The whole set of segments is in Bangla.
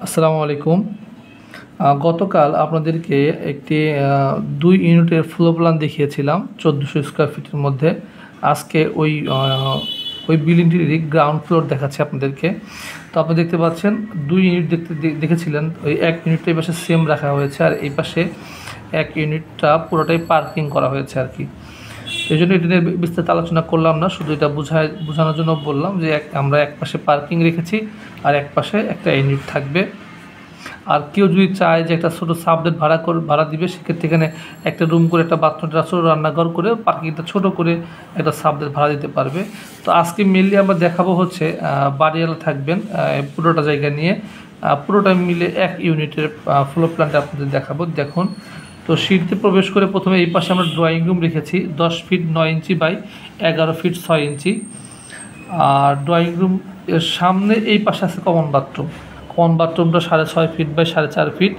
আসসালামু আলাইকুম। গতকাল আপনাদেরকে একটি ২ ইউনিটের ফ্লোর প্ল্যান দেখিয়েছিলাম ১৪০০ স্কয়ার ফিটের মধ্যে। আজকে ওই বিল্ডিংটিরই গ্রাউন্ড ফ্লোর দেখাচ্ছি আপনাদেরকে। তো আপনি দেখতে পাচ্ছেন ২ ইউনিট দেখেছিলেন, ওই ১ ইউনিটটা এই পাশে সেম রাখা হয়েছে, আর এই পাশে ১ ইউনিটটা পুরোটাই পার্কিং করা হয়েছে আর কি। এই জন্য এটা নিয়ে বিস্তারিত আলোচনা করলাম না, শুধু এটা বোঝানোর জন্য বললাম যে আমরা এক পাশে পার্কিং রেখেছি আর এক পাশে একটা ইউনিট থাকবে। আর কেউ যদি চায় যে একটা ছোটো সাবলেট ভাড়া দিবে, সেক্ষেত্রে এখানে একটা রুম করে একটা বাথরুমটা ছোটো রান্নাঘর করে পার্কিংটা ছোটো করে একটা সাবলেট ভাড়া দিতে পারবে। তো আজকে মেনলি আমরা দেখাবো হচ্ছে বাড়িওয়ালা থাকবেন পুরোটা জায়গা নিয়ে, পুরোটা মিলে ১ ইউনিটের ফ্লোর প্ল্যানটা আপনাদের দেখাবো। দেখুন, তো সিঁড়িতে প্রবেশ করে প্রথমে এই পাশে আমরা ড্রয়িং রুম রেখেছি ১০ feet ৯ inch by ১১ feet ৬ inch. আর ড্রয়িং রুম এর সামনে এই পাশে আছে কমন বাথরুমটা ৬.৫ ফিট বাই ৪.৫ ফিট।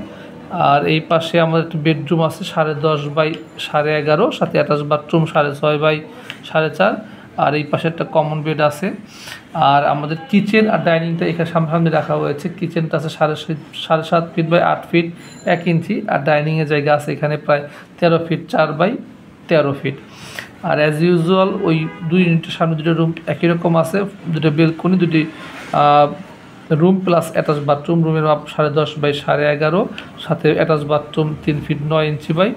আর এই পাশে আমাদের একটা বেডরুম আছে ১০.৫ বাই ১১.৫, সাথে অ্যাটাচ বাথরুম ৬.৬ বাই ৪.৫। আর এই পাশে একটা কমন বেড আছে। আর আমাদের কিচেন আর ডাইনিংটা এখানে সামনাসামনি রাখা হয়েছে। কিচেনটা আছে ৭.৫ ফিট বাই ৮ ফিট ১ ইঞ্চি। আর ডাইনিংয়ের জায়গা আছে এখানে প্রায় ১৩ ফিট ৪ বাই ১৩ ফিট। আর অ্যাজ ইউজুয়াল ওই ২ ইউনিটের সামনে দুটো রুম একই রকম আছে, দুটো বেলকনি, দুটি রুম প্লাস অ্যাটাচ বাথরুম। রুমের মাপ ১০.৫ বাই ১১.৫, সাথে attach bathroom ৩ feet ৯ inch by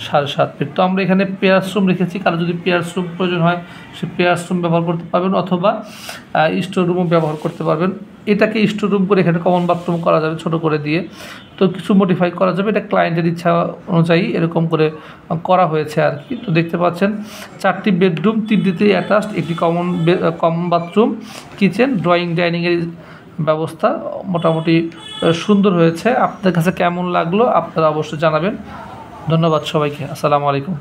৭.৫ ফিট। তো আমরা এখানে পেয়ার্স রুম রেখেছি, কারো যদি পেয়ার্স রুম প্রয়োজন হয় সে পেয়ার্স রুম ব্যবহার করতে পারবেন, অথবা স্টোর রুমও ব্যবহার করতে পারবেন। এটাকে স্টোর রুম করে এখানে কমন বাথরুম করা যাবে ছোটো করে দিয়ে, তো কিছু মডিফাই করা যাবে। এটা ক্লায়েন্টের ইচ্ছা অনুযায়ী এরকম করে করা হয়েছে আর কি। তো দেখতে পাচ্ছেন ৪টি বেডরুম, ৩টিতেই অ্যাটাচড, একটি কমন বাথরুম, কিচেন, ড্রয়িং ডাইনিংয়ের ব্যবস্থা মোটামুটি সুন্দর হয়েছে। আপনাদের কাছে কেমন লাগলো আপনারা অবশ্যই জানাবেন। ধন্যবাদ সবাইকে। আসসালামু আলাইকুম।